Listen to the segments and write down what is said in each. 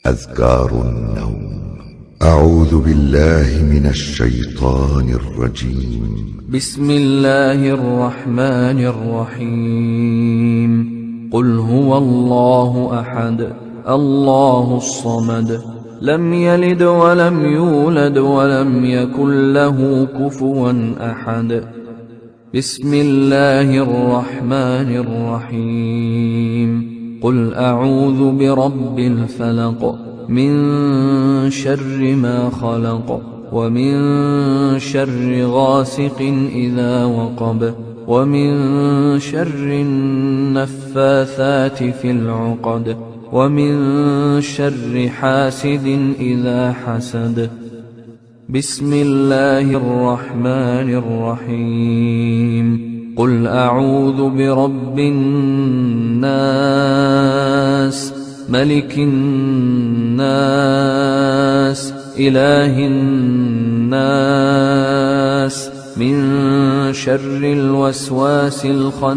أذكار النوم. أعوذ بالله من الشيطان الرجيم. بسم الله الرحمن الرحيم. قل هو الله أحد الله الصمد لم يلد ولم يولد ولم يكن له كفوا أحد. بسم الله الرحمن الرحيم. قل أعوذ برب الفلق من شر ما خلق ومن شر غاسق إذا وقب ومن شر النفاثات في العقد ومن شر حاسد إذا حسد. بسم الله الرحمن الرحيم. قل أعوذ برب الناس ملك الناس إله الناس من شر الوسواس الخناس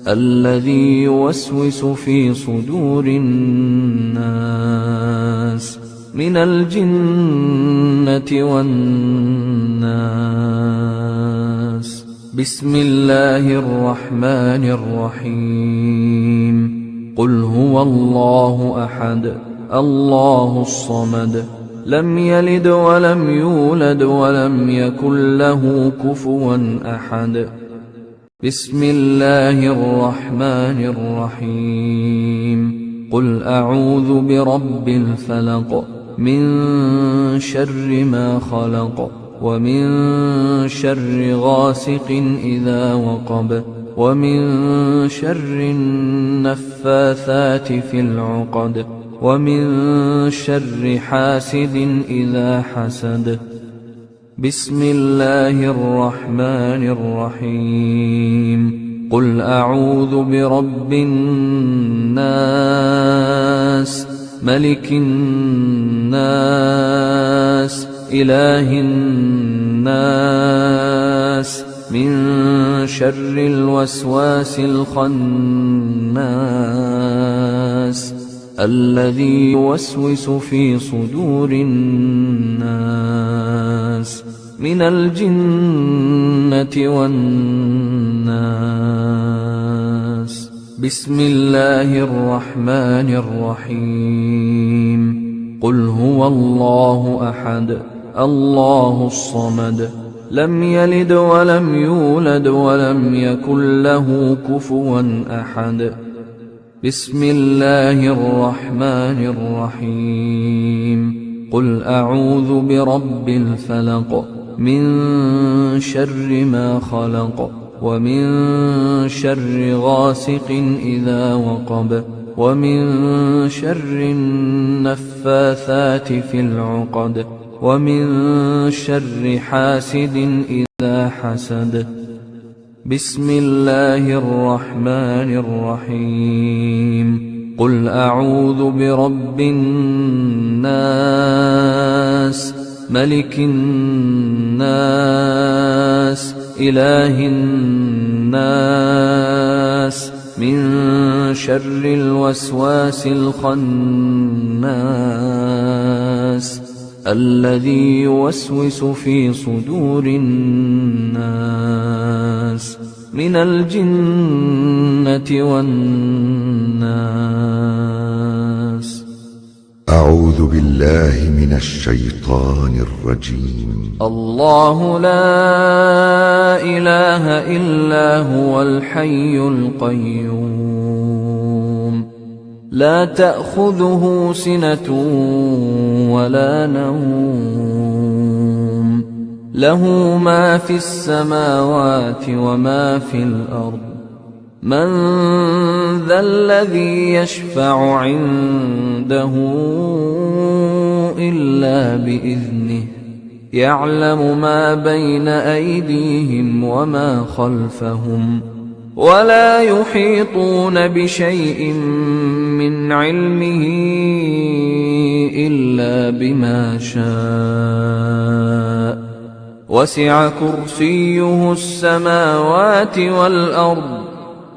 الذي يوسوس في صدور الناس من الجنة والناس. بسم الله الرحمن الرحيم. قل هو الله أحد الله الصمد لم يلد ولم يولد ولم يكن له كفوا أحد. بسم الله الرحمن الرحيم. قل أعوذ برب الفلق من شر ما خلق ومن شر غاسق إذا وقب ومن شر النفاثات في العقد ومن شر حاسد إذا حسد. بسم الله الرحمن الرحيم. قل أعوذ برب الناس ملك الناس إله الناس من شر الوسواس الخناس الذي يوسوس في صدور الناس من الجنة والناس. بسم الله الرحمن الرحيم. قل هو الله أحد الله الصمد لم يلد ولم يولد ولم يكن له كفوا أحد. بسم الله الرحمن الرحيم. قل أعوذ برب الفلق من شر ما خلق ومن شر غاسق إذا وقب ومن شر النفاثات في العقد ومن شر حاسد إذا حسد. بسم الله الرحمن الرحيم. قل أعوذ برب الناس ملك الناس إله الناس من شر الوسواس الخناس الذي يوسوس في صدور الناس من الجنة والناس. أعوذ بالله من الشيطان الرجيم. الله لا إله إلا هو الحي القيوم لا تأخذه سنة ولا نوم له ما في السماوات وما في الأرض. من ذا الذي يشفع عنده إلا بإذنه يعلم ما بين أيديهم وما خلفهم ولا يحيطون بشيء من علمه إلا بما شاء وسع كرسيه السماوات والأرض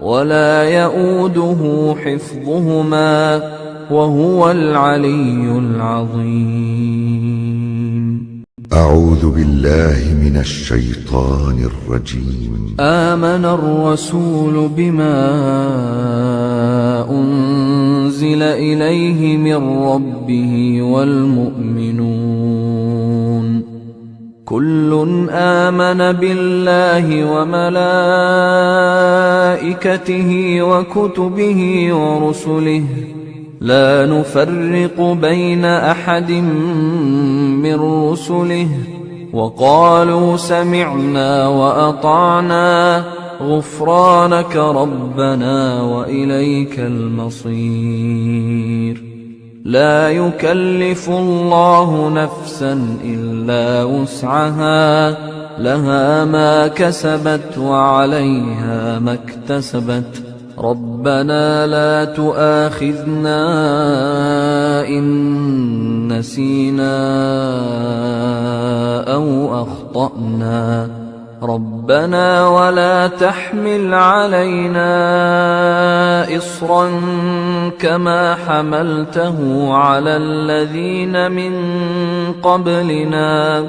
ولا يؤوده حفظهما وهو العلي العظيم. أعوذ بالله من الشيطان الرجيم. آمن الرسول بما أنزل إليه من ربه والمؤمنون كل آمن بالله وملائكته وكتبه ورسله لا نفرق بين أحد من رسله وقالوا سمعنا وأطعنا غفرانك ربنا وإليك المصير. لا يكلف الله نفسا إلا وسعها لها ما كسبت وعليها ما اكتسبت ربنا لا تؤاخذنا إن نسينا أو أخطأنا ربنا ولا تحمل علينا إصرا كما حملته على الذين من قبلنا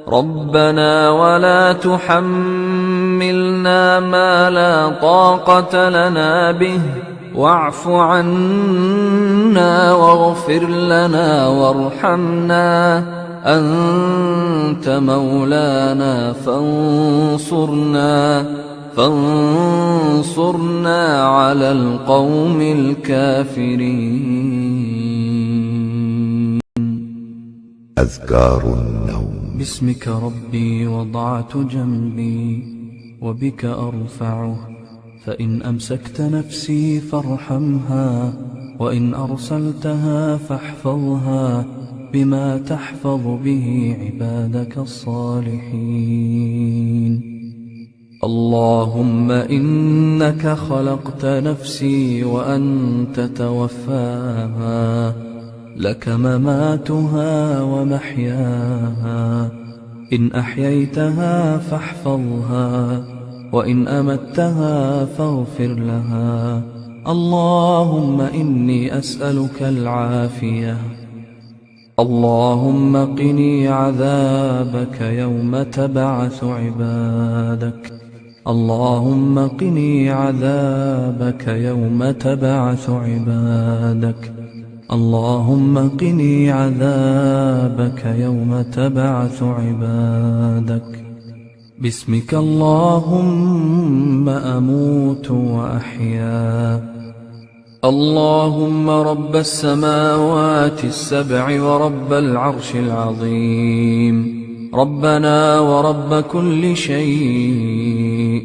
ربنا ولا تحملنا ما لا طاقة لنا به واعف عنا واغفر لنا وارحمنا أنت مولانا فانصرنا على القوم الكافرين. أذكار النوم. باسمك ربي وضعت جنبي وبك أرفعه فإن أمسكت نفسي فارحمها وإن أرسلتها فاحفظها بما تحفظ به عبادك الصالحين. اللهم إنك خلقت نفسي وأنت توفاها لك مماتها ومحياها إن أحييتها فاحفظها وإن أمتها فاغفر لها. اللهم إني أسألك العافية. اللهم قني عذابك يوم تبعث عبادك. اللهم قني عذابك يوم تبعث عبادك. اللهم قني عذابك يوم تبعث عبادك. باسمك اللهم أموت وأحيا. اللهم رب السماوات السبع ورب العرش العظيم ربنا ورب كل شيء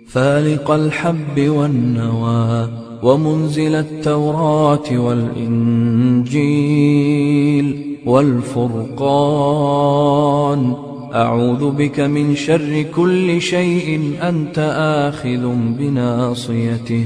فالق الحب والنوى ومنزل التوراة والإنجيل والفرقان أعوذ بك من شر كل شيء أنت آخذ بناصيته.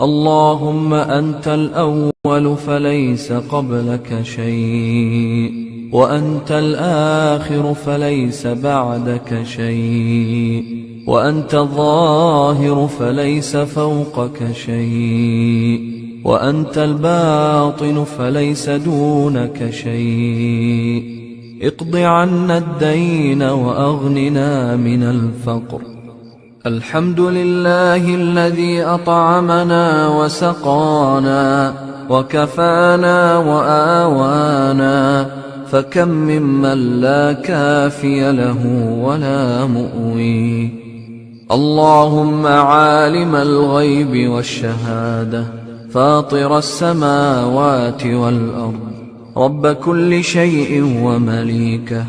اللهم أنت الأول فليس قبلك شيء وأنت الآخر فليس بعدك شيء وأنت الظاهر فليس فوقك شيء وأنت الباطن فليس دونك شيء. اقض عنا الدين وأغننا من الفقر. الحمد لله الذي أطعمنا وسقانا وكفانا وآوانا فكم ممن لا كافي له ولا مؤوي. اللهم عالم الغيب والشهادة فاطر السماوات والأرض رب كل شيء ومليكه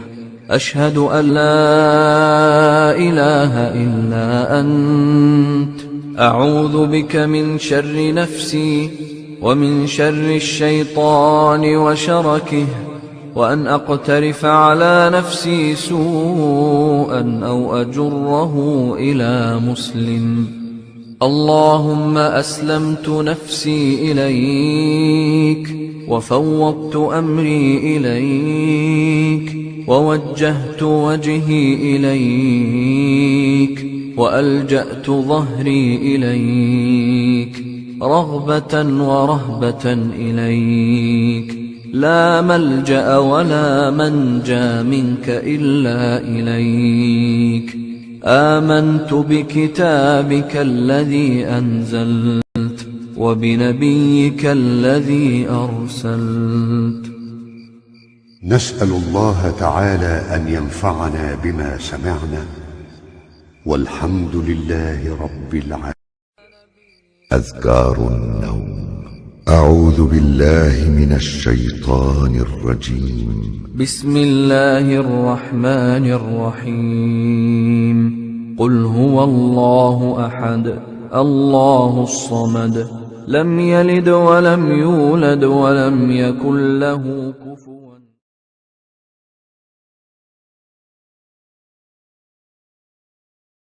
أشهد أن لا إله إلا أنت أعوذ بك من شر نفسي ومن شر الشيطان وشركه وأن أقترف على نفسي سوءا أو أجره إلى مسلم. اللهم أسلمت نفسي إليك وفوضت أمري إليك ووجهت وجهي إليك وألجأت ظهري إليك رغبة ورهبة إليك، لا ملجأ ولا منجى منك إلا إليك. آمنت بكتابك الذي أنزلت وبنبيك الذي أرسلت. نسأل الله تعالى أن ينفعنا بما سمعنا، والحمد لله رب العالمين. أذكار النوم. أعوذ بالله من الشيطان الرجيم. بسم الله الرحمن الرحيم. قل هو الله أحد الله الصمد، لم يلد ولم يولد ولم يكن له كفوا